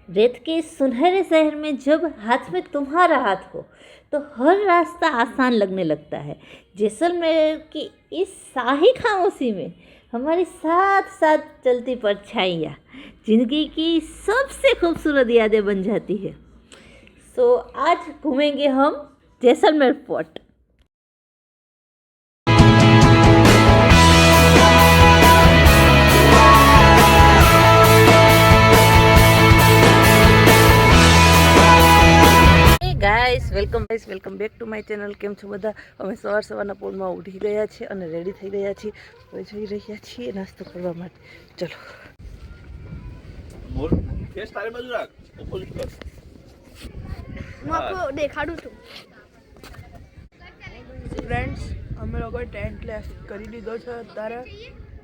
रेत के इस सुनहरे शहर में जब हाथ में तुम्हारा हाथ हो तो हर रास्ता आसान लगने लगता है। जैसलमेर की इस शाही खामोशी में हमारी साथ साथ चलती परछाइयाँ जिंदगी की सबसे खूबसूरत यादें बन जाती है। सो आज घूमेंगे हम Jaisalmer fort. Welcome back to my channel. કેમ છો બધા? અમે સવારના પોરમાં ઉઠી ગયા છીએ અને રેડી થઈ ગયા છીએ। હવે જઈ રહ્યા છીએ નાસ્તો કરવા માટે। ચલો દેખાડું છું ફ્રેન્ડ્સ, અમે લોકો ટેન્ટ લેસ કરી લીધો છે। અત્યારે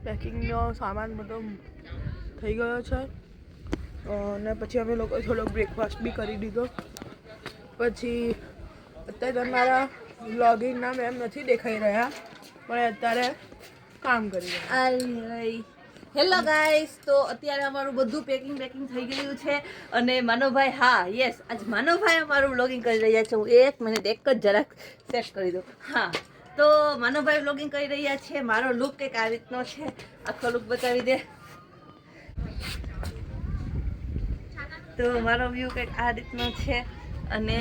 પેકિંગનો સામાન બધો થઈ ગયો છે અને પછી અમે લોકો થોડોક બ્રેકફાસ્ટ બી કરી લીધો। પછી અત્યારે તમારા વ્લોગિંગના મેમ નથી દેખાઈ રહ્યા પણ અત્યારે કામ કરી રહ્યા। હેલો ગાઈસ, તો અત્યારે અમારું બધું પેકિંગ થઈ ગયું છે અને માનવભાઈ, હા યસ, આજ માનવભાઈ અમારું વ્લોગિંગ કરી રહ્યા છે। હું એક મિનિટ એક જ જરાક સેટ કરી દઉં। હા, તો માનવભાઈ વ્લોગિંગ કરી રહ્યા છે। મારો લુક કંઈક આ રીતનો છે। આખો લુક બતાવી દે। તો મારો વ્યૂ કંઈક આ રીતનો છે અને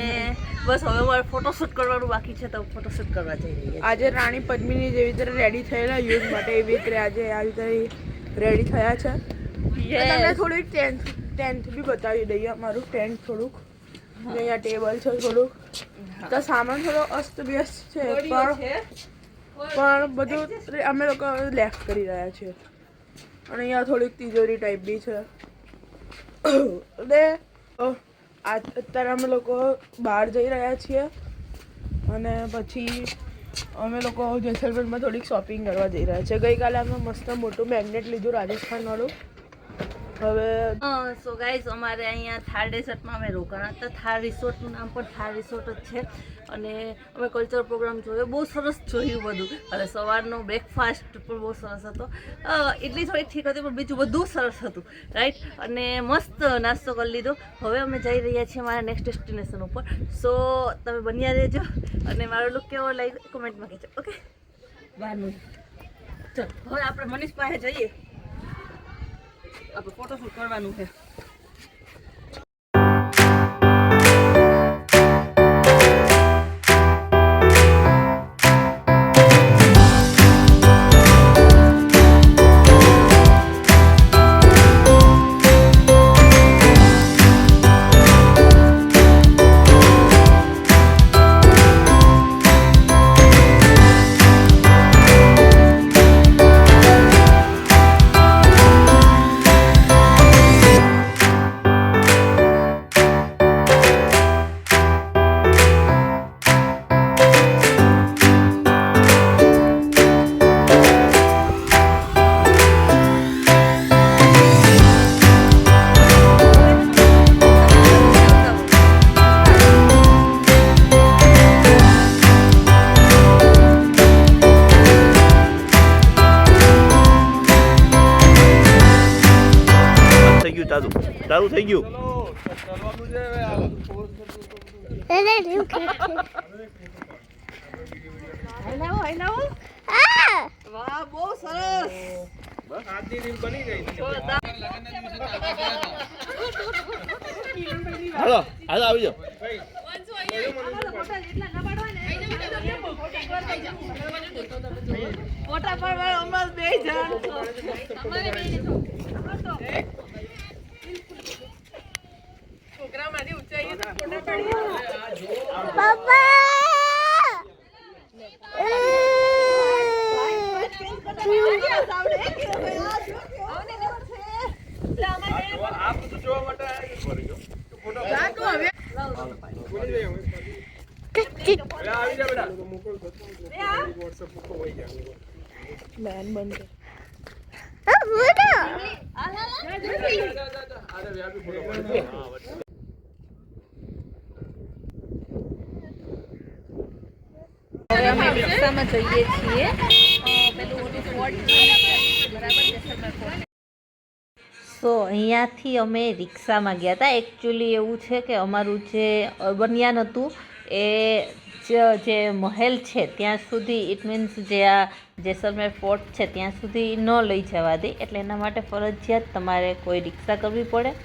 બસ હવે મારે ફોટોશૂટ કરવાનું બાકી છે, તો ફોટોશૂટ કરવા જઈ રહી છે। આજે રાણી પદ્મિની જેવી રીતે રેડી થયેલા યુઝ માટે એવી રીતે આજે આવી રીતે રેડી થયા છે। તમને થોડીક ટેન્ટ બી બતાવી દઈએ। અમારું ટેન્ટ થોડુંક અહીંયા ટેબલ છે, થોડુંક તો સામાન થોડો અસ્તવ્યસ્ત છે પણ બધું અમે લોકો લેફ્ટ કરી રહ્યા છીએ અને અહીંયા થોડીક તિજોરી ટાઈપ બી છે અને અત્યારે અમે લોકો બહાર જઈ રહ્યા છીએ અને પછી અમે લોકો જેસલમેરમાં થોડીક શોપિંગ કરવા જઈ રહ્યા છીએ। ગઈકાલે અમે મસ્ત મોટું મેગ્નેટ લીધું રાજસ્થાનવાળું। હવે સો ગાઈઝ, અમારે અહીંયા થાર ડેઝર્ટમાં અમે રોકાણા હતા। થાર રિસોર્ટનું નામ પણ થાર રિસોર્ટ જ છે અને અમે કલ્ચરલ પ્રોગ્રામ જોયો, બહુ સરસ જોયું બધું। અને સવારનો બ્રેકફાસ્ટ પણ બહુ સરસ હતો। એટલી થોડી ઠીક હતી પણ બીજું બધું સરસ હતું, રાઈટ। અને મસ્ત નાસ્તો કરી લીધો। હવે અમે જઈ રહ્યા છીએ મારા નેક્સ્ટ ડેસ્ટિનેશન ઉપર। સો તમે બન્યા રહેજો અને મારો લુક કેવો લાગ્યો કોમેન્ટમાં કહેજો, ઓકે? બહારનું ચલો, હવે આપણે મનીષ પાસે જઈએ, આપણે ફોટોશૂટ કરવાનું છે। ચાલુ થઈ ગયું। વાહ, બહુ સરસ। બસ આજની રીલ બની ગઈ છે। હાલો હાલો આવી જાઓ। ફોટા પાડવા અમાર બે જણ છો, તમારે બે છો છોકરામાંથી ઊંચાઈએ તો ફોટા પાડીએ। પપ્પા બેન બંધ અમે રિક્ષામાં જઈએ છીએ પેલું મોટું ફોર્ટ બરાબર, જેસલમેર ફોર્ટ। સો અહીંયાથી અમે રિક્ષામાં ગયા હતા. એકચ્યુઅલી એવું છે કે અમારું જે અર્બનિયાન હતું એ જે મહેલ છે ત્યાં સુધી, ઇટ મીન્સ જે આ જેસલમેર ફોર્ટ છે ત્યાં સુધી ન લઈ જવા દે, એટલે એના માટે ફરજિયાત તમારે કોઈ રિક્ષા કરવી પડે,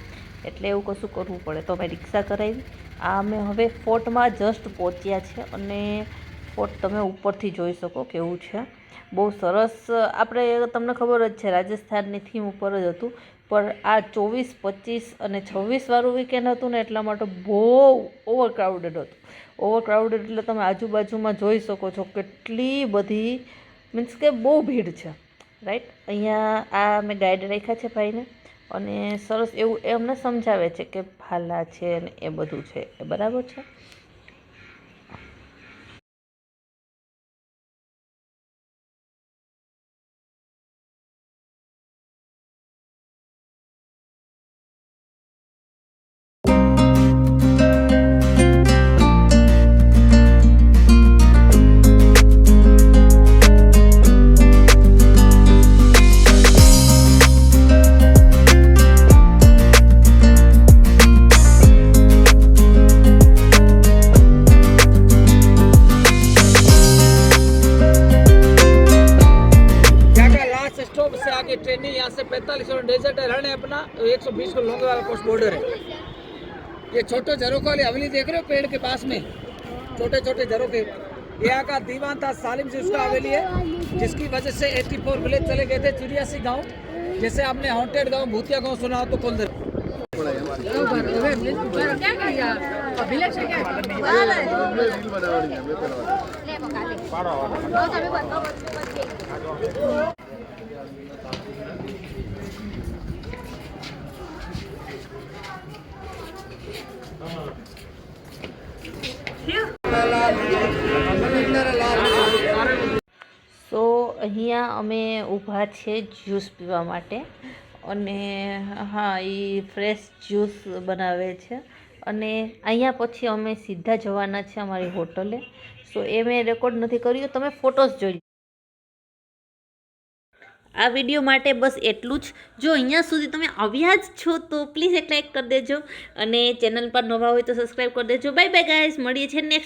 એટલે એવું કશું કરવું પડે. તો અમે રિક્ષા કરાવી. આ અમે હવે ફોર્ટમાં જસ્ટ પહોંચ્યા છે અને ફોર્ટ તમે ઉપરથી જોઈ શકો કેવું છે. બહુ સરસ. આપણે તમને ખબર જ છે રાજસ્થાનની થીમ ઉપર જ હતું, પણ આ 24, 25 અને 26 વાળું વીકેન્ડ હતું ને એટલા માટે બહુ ઓવરક્રાઉડેડ હતું. ઓવરક્રાઉડેડ એટલે તમે આજુબાજુમાં જોઈ શકો છો કેટલી બધી, મીન્સ કે બહુ ભીડ છે, રાઈટ. અહીંયા આ મેં ગાઈડ રાખ્યા છે ભાઈને, અને સરસ એવું એ અમને સમજાવે છે કે ભાલા છે ને એ બધું છે, એ બરાબર છે. स्टॉप से आगे ट्रेन नहीं, यहाँ से 45 किलोमीटर डेजर्ट है, रण है अपना, 120 किलो लॉन्ग वाला कोस्ट बॉर्डर है. ये छोटे झरोखों वाली हवेली देख रहे हो पेड़ के पास में, छोटे छोटे झरोखे, यहाँ का दीवान था सालिम से उसका हवेली है, जिसकी वजह से 84 विलेज चले गए थे. चिड़ियासी गांव, जैसे आपने हॉन्टेड गांव भूतिया गांव सुना हो तो कोलदर. સો અહીંયા અમે ઊભા છે જ્યુસ પીવા માટે, અને હા એ ફ્રેશ જ્યુસ બનાવે છે. અને અહીંયા પછી અમે સીધા જવાના છે અમારી હોટલે. સો એ મેં રેકોર્ડ નથી કર્યું, તમે ફોટોસ જોઈ. આ વિડીયો માટે બસ એટલું જ. જો અહીંયા સુધી તમે આવ્યા જ છો તો પ્લીઝ એક લાઈક કરી દેજો, અને ચેનલ પર નવા હોય તો સબસ્ક્રાઈબ કરી દેજો. બાય બાય ગાઈઝ, મળીએ છીએ નેક્સ્ટ